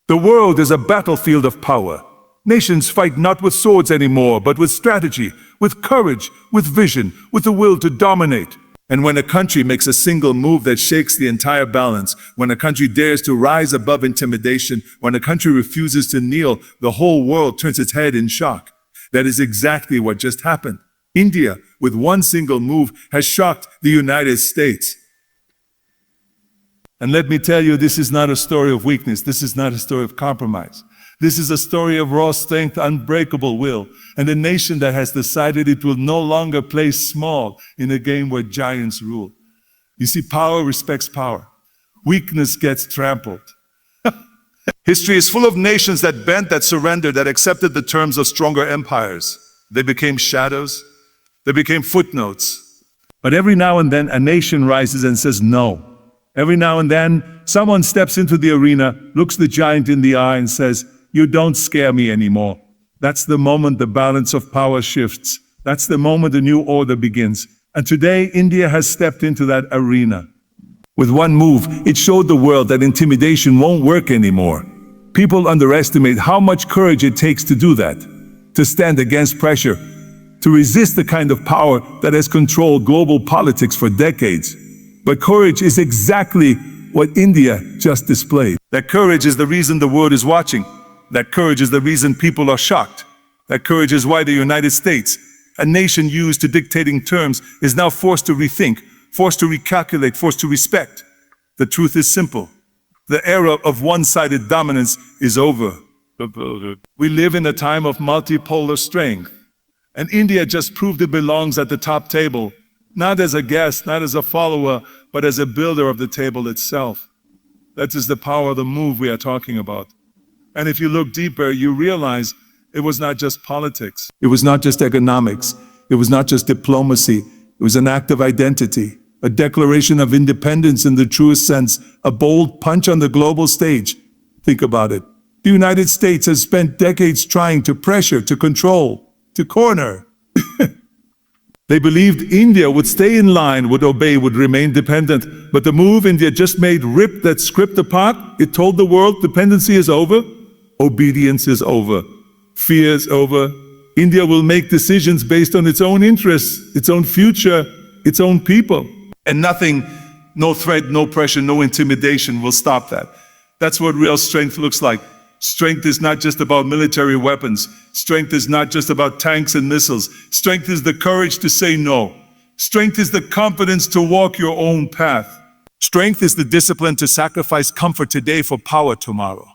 The world is a battlefield of power. Nations fight not with swords anymore, but with strategy, with courage, with vision, with the will to dominate. And when a country makes a single move that shakes the entire balance, when a country dares to rise above intimidation, when a country refuses to kneel, the whole world turns its head in shock. That is exactly what just happened. India, with one single move, has shocked the United States. And let me tell you, this is not a story of weakness. This is not a story of compromise. This is a story of raw strength, unbreakable will, and a nation that has decided it will no longer play small in a game where giants rule. You see, power respects power. Weakness gets trampled. History is full of nations that bent, that surrendered, that accepted the terms of stronger empires. They became shadows. They became footnotes. But every now and then, a nation rises and says no. Every now and then, someone steps into the arena, looks the giant in the eye and says, "You don't scare me anymore." That's the moment the balance of power shifts. That's the moment a new order begins. And today, India has stepped into that arena. With one move, it showed the world that intimidation won't work anymore. People underestimate how much courage it takes to do that, to stand against pressure, to resist the kind of power that has controlled global politics for decades. But courage is exactly what India just displayed. That courage is the reason the world is watching. That courage is the reason people are shocked. That courage is why the United States, a nation used to dictating terms, is now forced to rethink, forced to recalculate, forced to respect. The truth is simple. The era of one-sided dominance is over. We live in a time of multipolar strength. And India just proved it belongs at the top table, not as a guest, not as a follower, but as a builder of the table itself. That is the power of the move we are talking about. And if you look deeper, you realize it was not just politics. It was not just economics. It was not just diplomacy. It was an act of identity, a declaration of independence in the truest sense, a bold punch on the global stage. Think about it. The United States has spent decades trying to pressure, to control, to corner. They believed India would stay in line, would obey, would remain dependent. But the move India just made ripped that script apart. It told the world dependency is over, obedience is over, fear is over. India will make decisions based on its own interests, its own future, its own people. And nothing, no threat, no pressure, no intimidation will stop that. That's what real strength looks like. Strength is not just about military weapons. Strength is not just about tanks and missiles. Strength is the courage to say no. Strength is the confidence to walk your own path. Strength is the discipline to sacrifice comfort today for power tomorrow.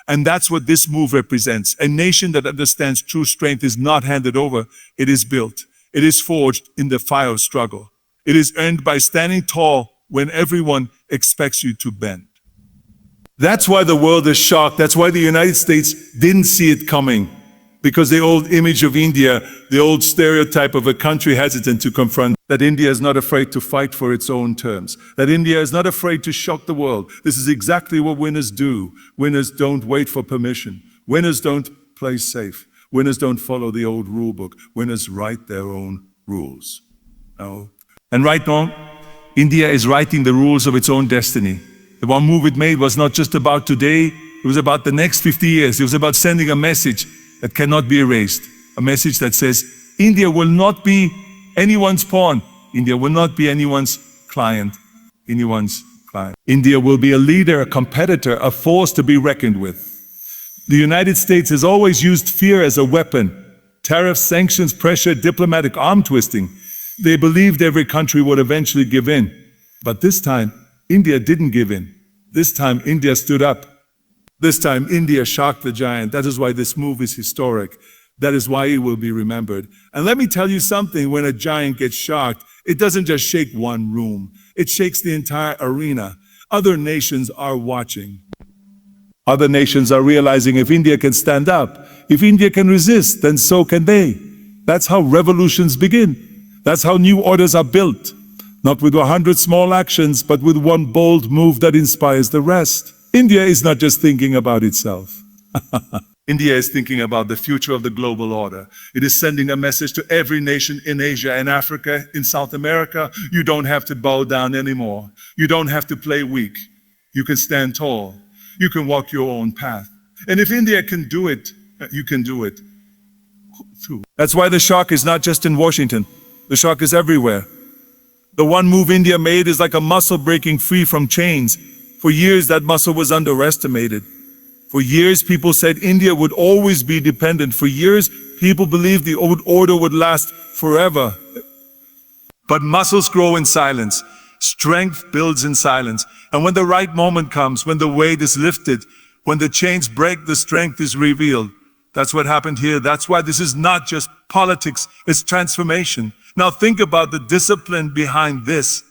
And that's what this move represents. A nation that understands true strength is not handed over, it is built. It is forged in the fire of struggle. It is earned by standing tall when everyone expects you to bend. That's why the world is shocked. That's why the United States didn't see it coming. Because the old image of India, the old stereotype of a country hesitant to confront, that India is not afraid to fight for its own terms, that India is not afraid to shock the world. This is exactly what winners do. Winners don't wait for permission. Winners don't play safe. Winners don't follow the old rule book. Winners write their own rules. No. And right now, India is writing the rules of its own destiny. The one move it made was not just about today, it was about the next 50 years. It was about sending a message that cannot be erased. A message that says, India will not be anyone's pawn. India will not be anyone's client. India will be a leader, a competitor, a force to be reckoned with. The United States has always used fear as a weapon. Tariffs, sanctions, pressure, diplomatic arm twisting. They believed every country would eventually give in. But this time, India didn't give in. This time, India stood up. This time, India shocked the giant. That is why this move is historic. That is why it will be remembered. And let me tell you something, when a giant gets shocked, it doesn't just shake one room. It shakes the entire arena. Other nations are watching. Other nations are realizing if India can stand up, if India can resist, then so can they. That's how revolutions begin. That's how new orders are built. Not with 100 small actions, but with one bold move that inspires the rest. India is not just thinking about itself. India is thinking about the future of the global order. It is sending a message to every nation in Asia and Africa, in South America. You don't have to bow down anymore. You don't have to play weak. You can stand tall. You can walk your own path. And if India can do it, you can do it too. That's why the shock is not just in Washington. The shock is everywhere. The one move India made is like a muscle breaking free from chains. For years, that muscle was underestimated. For years, people said India would always be dependent. For years, people believed the old order would last forever. But muscles grow in silence. Strength builds in silence. And when the right moment comes, when the weight is lifted, when the chains break, the strength is revealed. That's what happened here. That's why this is not just politics, it's transformation. Now think about the discipline behind this.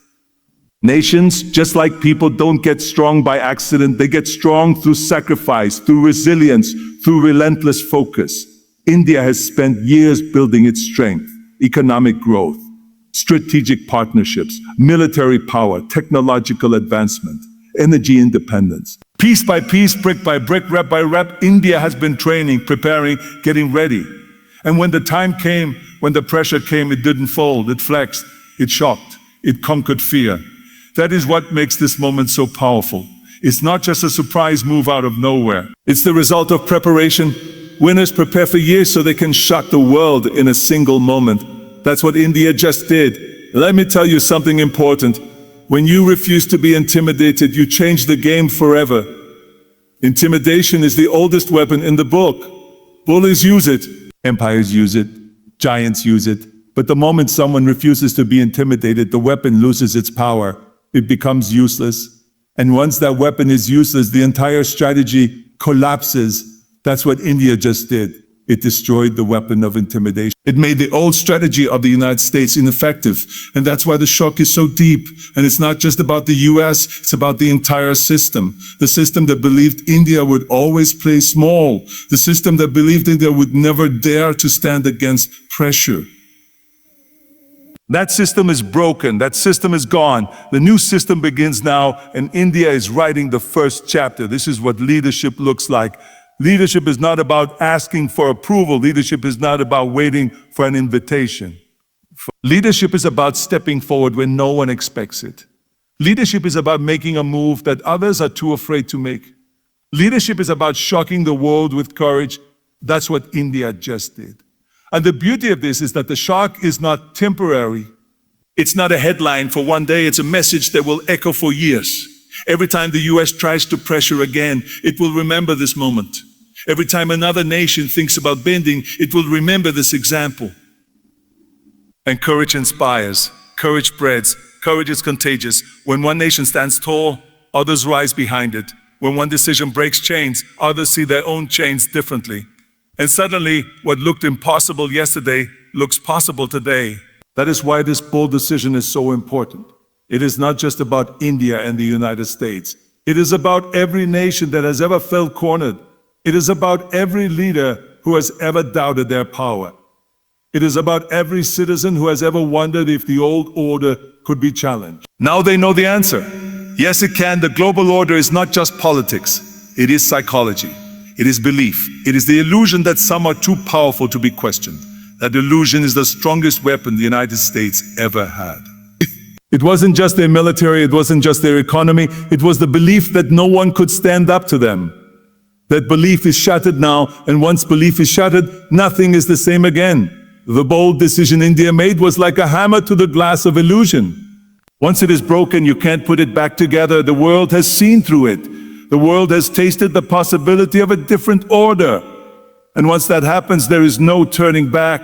Nations, just like people, don't get strong by accident. They get strong through sacrifice, through resilience, through relentless focus. India has spent years building its strength, economic growth, strategic partnerships, military power, technological advancement, energy independence. Piece by piece, brick by brick, rep by rep, India has been training, preparing, getting ready. And when the time came, when the pressure came, it didn't fold, it flexed, it shocked, it conquered fear. That is what makes this moment so powerful. It's not just a surprise move out of nowhere. It's the result of preparation. Winners prepare for years so they can shock the world in a single moment. That's what India just did. Let me tell you something important. When you refuse to be intimidated, you change the game forever. Intimidation is the oldest weapon in the book. Bullies use it. Empires use it. Giants use it. But the moment someone refuses to be intimidated, the weapon loses its power. It becomes useless. And once that weapon is useless, the entire strategy collapses. That's what India just did. It destroyed the weapon of intimidation. It made the old strategy of the United States ineffective. And that's why the shock is so deep. And it's not just about the US, it's about the entire system. The system that believed India would always play small. The system that believed India would never dare to stand against pressure. That system is broken. That system is gone. The new system begins now, and India is writing the first chapter. This is what leadership looks like. Leadership is not about asking for approval. Leadership is not about waiting for an invitation. Leadership is about stepping forward when no one expects it. Leadership is about making a move that others are too afraid to make. Leadership is about shocking the world with courage. That's what India just did. And the beauty of this is that the shock is not temporary. It's not a headline for one day. It's a message that will echo for years. Every time the US tries to pressure again, it will remember this moment. Every time another nation thinks about bending, it will remember this example. And courage inspires, courage spreads, courage is contagious. When one nation stands tall, others rise behind it. When one decision breaks chains, others see their own chains differently. And suddenly, what looked impossible yesterday looks possible today. That is why this bold decision is so important. It is not just about India and the United States. It is about every nation that has ever felt cornered. It is about every leader who has ever doubted their power. It is about every citizen who has ever wondered if the old order could be challenged. Now they know the answer. Yes, it can. The global order is not just politics. It is psychology. It is belief. It is the illusion that some are too powerful to be questioned. That illusion is the strongest weapon the United States ever had. It wasn't just their military, it wasn't just their economy, it was the belief that no one could stand up to them. That belief is shattered now, and once belief is shattered, nothing is the same again. The bold decision India made was like a hammer to the glass of illusion. Once it is broken, you can't put it back together. The world has seen through it. The world has tasted the possibility of a different order. And once that happens, there is no turning back.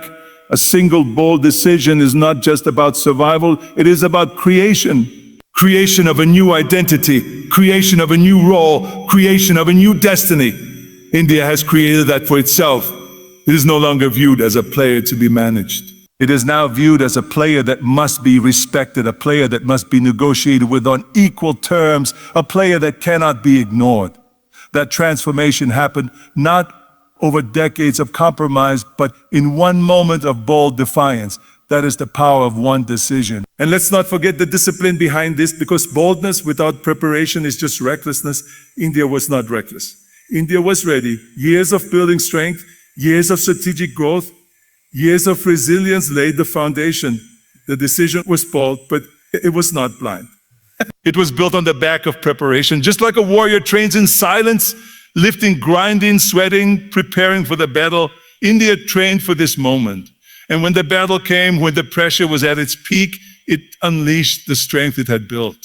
A single bold decision is not just about survival, it is about creation. Creation of a new identity, creation of a new role, creation of a new destiny. India has created that for itself. It is no longer viewed as a player to be managed. It is now viewed as a player that must be respected, a player that must be negotiated with on equal terms, a player that cannot be ignored. That transformation happened not over decades of compromise, but in one moment of bold defiance. That is the power of one decision. And let's not forget the discipline behind this, because boldness without preparation is just recklessness. India was not reckless. India was ready. Years of building strength, years of strategic growth, years of resilience laid the foundation. The decision was bold, but it was not blind. It was built on the back of preparation. Just like a warrior trains in silence, Lifting, grinding, sweating, preparing for the battle, India trained for this moment. And when the battle came, when the pressure was at its peak, it unleashed the strength it had built.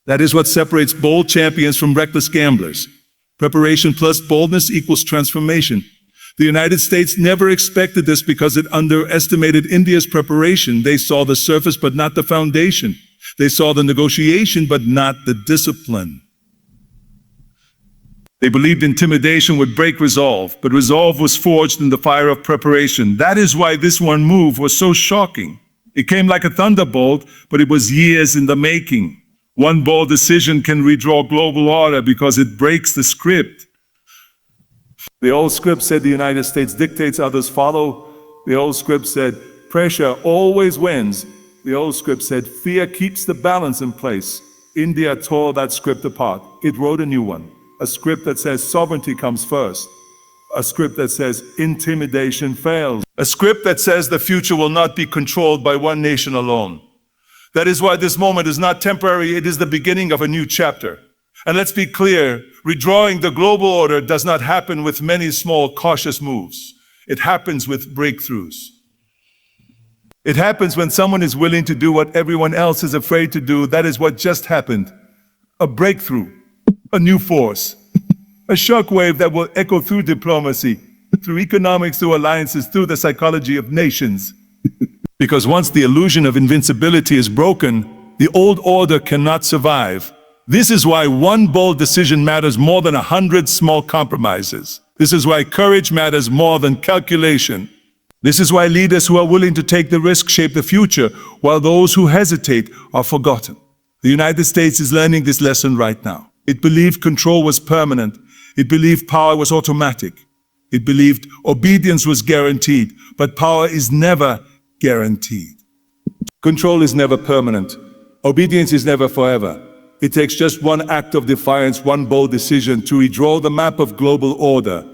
That is what separates bold champions from reckless gamblers. Preparation plus boldness equals transformation. The United States never expected this because it underestimated India's preparation. They saw the surface but not the foundation. They saw the negotiation but not the discipline. They believed intimidation would break resolve, but resolve was forged in the fire of preparation. That is why this one move was so shocking. It came like a thunderbolt, but it was years in the making. One bold decision can redraw global order because it breaks the script. The old script said the United States dictates, others follow. The old script said pressure always wins. The old script said fear keeps the balance in place. India tore that script apart. It wrote a new one. A script that says sovereignty comes first. A script that says intimidation fails. A script that says the future will not be controlled by one nation alone. That is why this moment is not temporary, it is the beginning of a new chapter. And let's be clear, redrawing the global order does not happen with many small, cautious moves. It happens with breakthroughs. It happens when someone is willing to do what everyone else is afraid to do. That is what just happened. A breakthrough, a new force, a shockwave that will echo through diplomacy, through economics, through alliances, through the psychology of nations. Because once the illusion of invincibility is broken, the old order cannot survive. This is why one bold decision matters more than 100 small compromises. This is why courage matters more than calculation. This is why leaders who are willing to take the risk shape the future, while those who hesitate are forgotten. The United States is learning this lesson right now. It believed control was permanent. It believed power was automatic. It believed obedience was guaranteed, but power is never guaranteed. Control is never permanent. Obedience is never forever. It takes just one act of defiance, one bold decision to redraw the map of global order,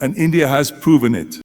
and India has proven it.